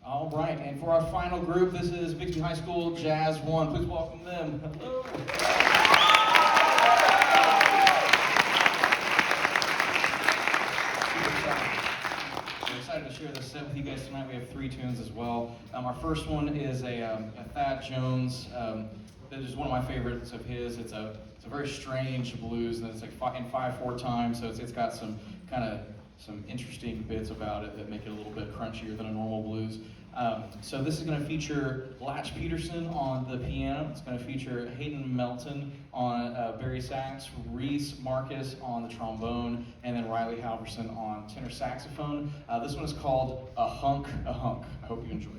All right, and for our final group, this is Bixby High School Jazz 1. Please welcome them. Hello. We're excited to share this set with you guys tonight. We have 3 tunes as well. Our first one is a Thad Jones. That is one of my favorites of his. It's a very strange blues, and it's like in 5/4 time, so it's got some some interesting bits about it that make it a little bit crunchier than a normal blues. So this is going to feature Latch Peterson on the piano. It's going to feature Hayden Melton on Barry sax, Reese Marcus on the trombone, and then Riley Halverson on tenor saxophone. This one is called A Hunk, A Hunk. I hope you enjoy it.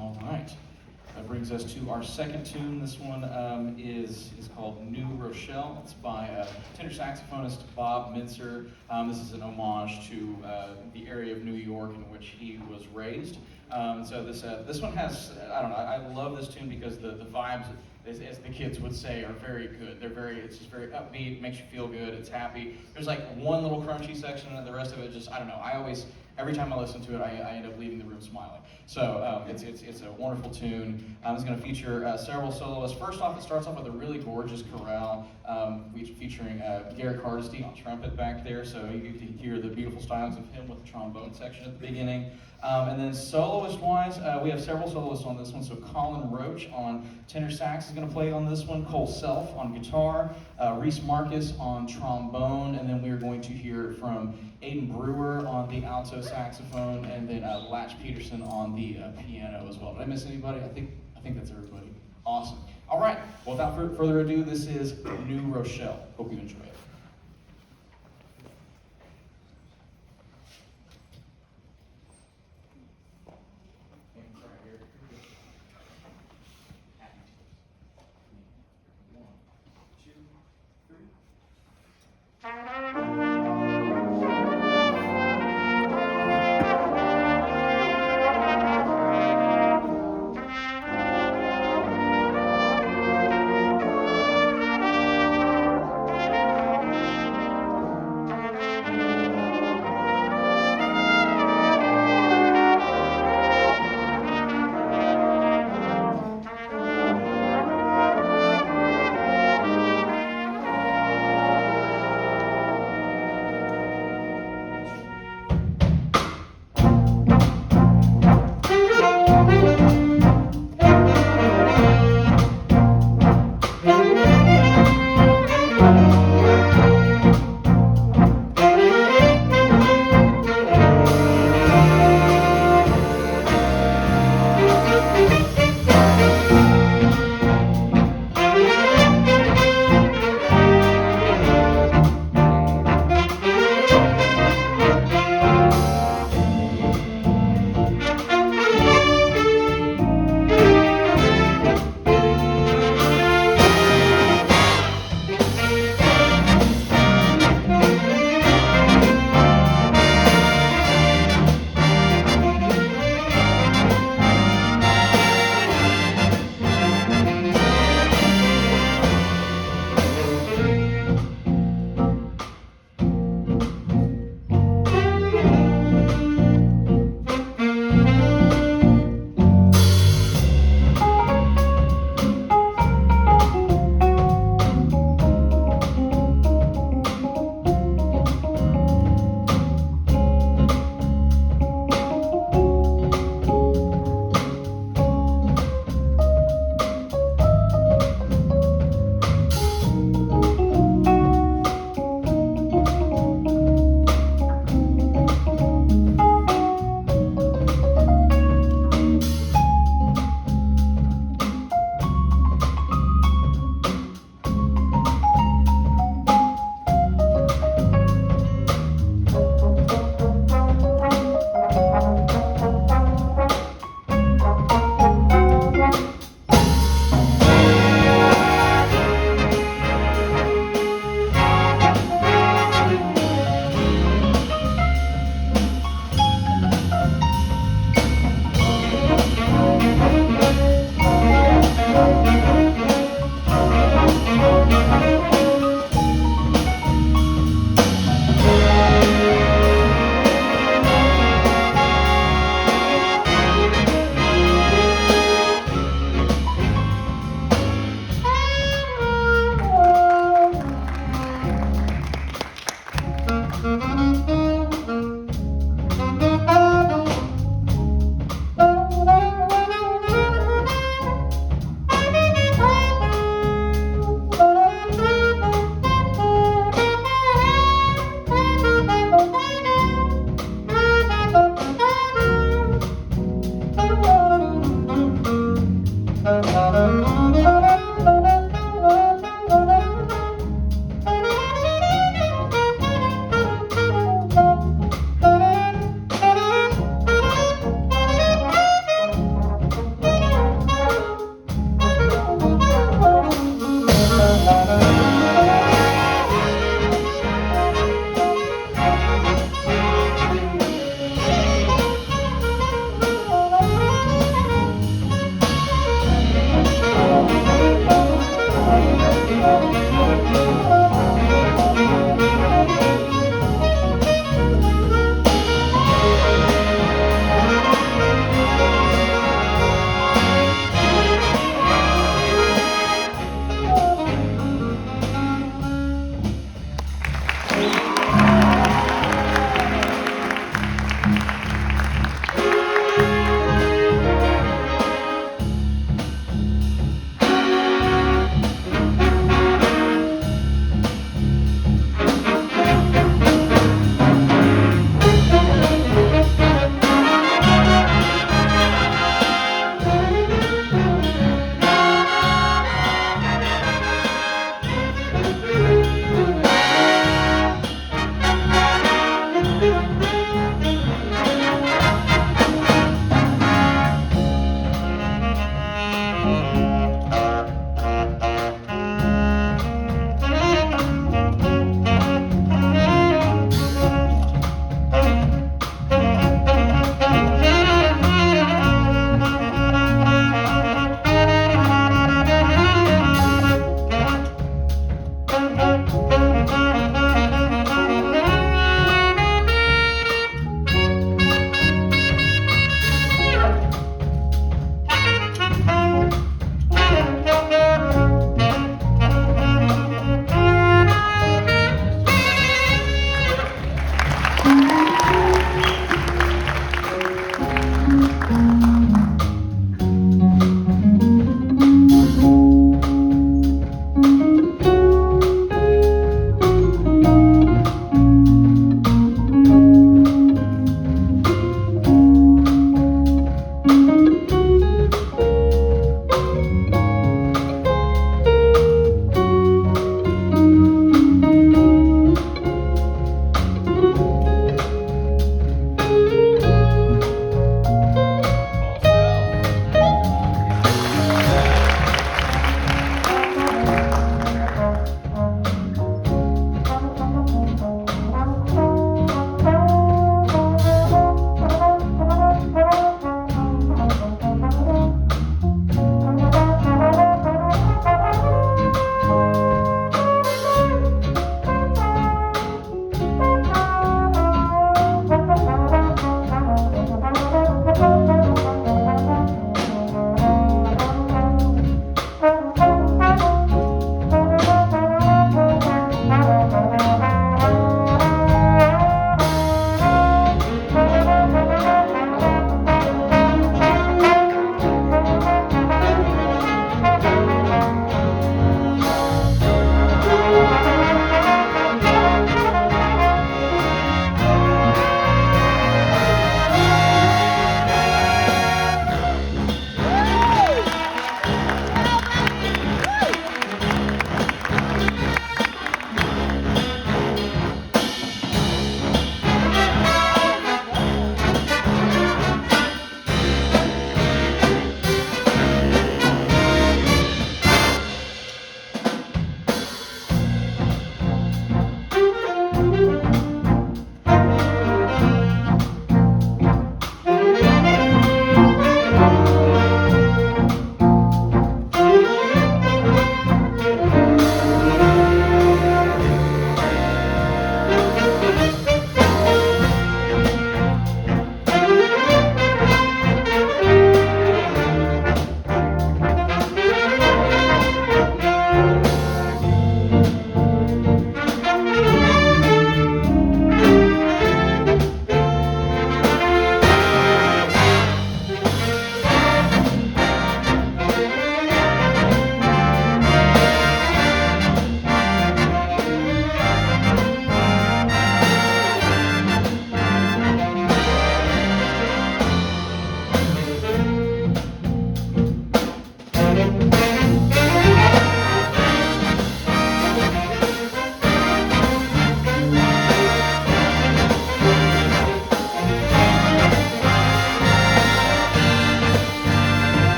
All right. That brings us to our second tune. This one is called New Rochelle. It's by tenor saxophonist Bob Mincer. This is an homage to the area of New York in which he was raised. So this one has, I don't know, I love this tune because the vibes, as the kids would say, are very good. It's just very upbeat, makes you feel good, it's happy. There's like one little crunchy section and the rest of it just, I don't know, every time I listen to it, I end up leaving the room smiling. So it's a wonderful tune. It's going to feature several soloists. First off, it starts off with a really gorgeous chorale featuring Garrett Cardesty on trumpet back there. So you get to hear the beautiful stylings of him with the trombone section at the beginning. And then soloist-wise, we have several soloists on this one. So Colin Roach on tenor sax is going to play on this one. Cole Self on guitar. Reese Marcus on trombone. And then we're going to hear from Aiden Brewer on the alto saxophone. And then Latch Peterson on the piano as well. Did I miss anybody? I think that's everybody. Awesome. All right. Well, without further ado, this is New Rochelle. Hope you enjoy it.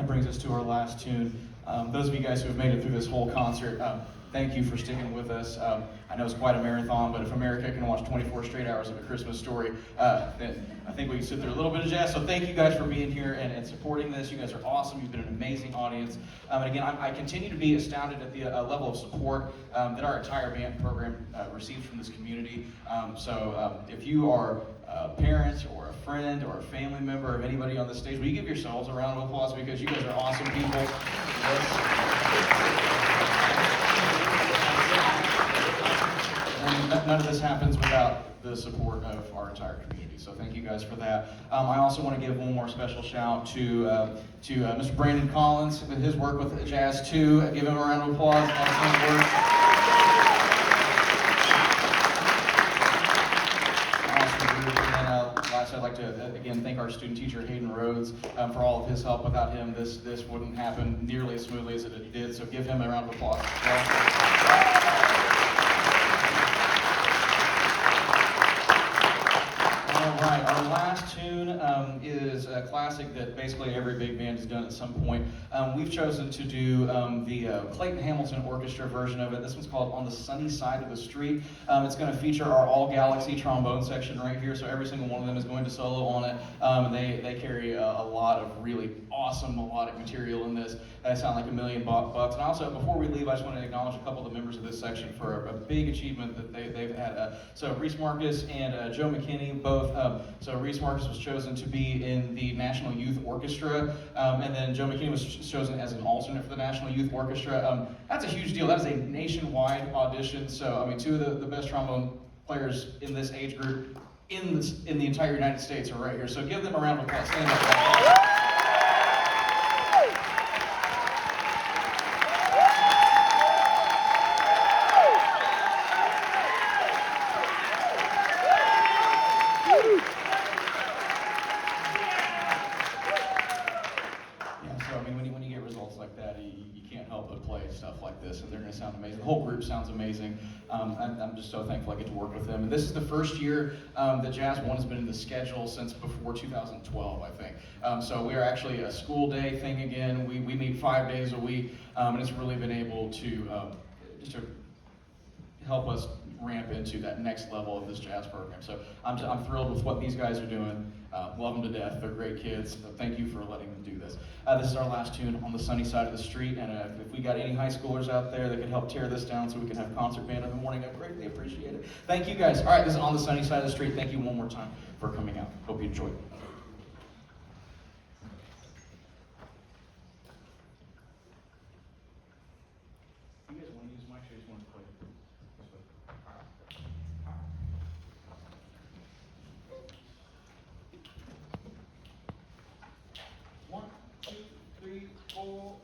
that brings us to our last tune. Those of you guys who have made it through this whole concert, thank you for sticking with us. I know it's quite a marathon, but if America can watch 24 straight hours of A Christmas Story, then I think we can sit through a little bit of jazz. So thank you guys for being here and supporting this. You guys are awesome. You've been an amazing audience. And again, I continue to be astounded at the level of support that our entire band program receives from this community. So if you are a parent or a friend or a family member of anybody on the stage, will you give yourselves a round of applause because you guys are awesome people. And none of this happens without the support of our entire community. So thank you guys for that. I also want to give one more special shout to Mr. Brandon Collins with his work with Jazz 2. Give him a round of applause. Excellent work. I'd like to again thank our student teacher Hayden Rhodes for all of his help. Without him, this wouldn't happen nearly as smoothly as it did. So give him a round of applause as well. All right, our last tune is a classic that basically every big band has done at some point. We've chosen to do the Clayton Hamilton Orchestra version of it. This one's called On the Sunny Side of the Street. It's going to feature our All Galaxy trombone section right here, so every single one of them is going to solo on it. They carry a lot of really awesome melodic material in this. They sound like $1 million bucks. And also, before we leave, I just want to acknowledge a couple of the members of this section for a big achievement that they've had. So Reese Marcus and Joe McKinney, both. So Reese Marcus was chosen to be in the National Youth Orchestra, and then Joe McKinney was chosen as an alternate for the National Youth Orchestra. That's a huge deal. That is a nationwide audition. So I mean, two of the best trombone players in this age group in the entire United States are right here. So give them a round of applause. Stand up. Amazing. The whole group sounds amazing. I'm just so thankful I get to work with them. And this is the first year that Jazz 1 has been in the schedule since before 2012, I think. So we are actually a school day thing again. We meet 5 days a week, and it's really been able to just to help us ramp into that next level of this jazz program. So I'm thrilled with what these guys are doing. Love them to death. They're great kids. So thank you for letting them do this. This is our last tune, On the Sunny Side of the Street. And if we got any high schoolers out there that can help tear this down so we can have concert band in the morning, I'd greatly appreciate it. Thank you guys. All right, this is On the Sunny Side of the Street. Thank you one more time for coming out. Hope you enjoyed. You guys want to use my shoes? Want to play? One, two, three, four.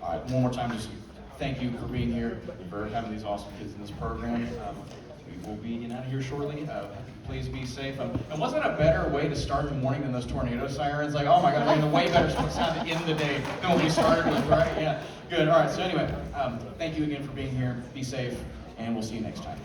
All right, one more time, just thank you for being here, for having these awesome kids in this program. We will be getting out of here shortly. Please be safe. And wasn't a better way to start the morning than those tornado sirens? Like, oh my God, a way better sound to end the day than what we started with, right? Yeah, good. All right, so anyway, thank you again for being here. Be safe, and we'll see you next time. Thank you.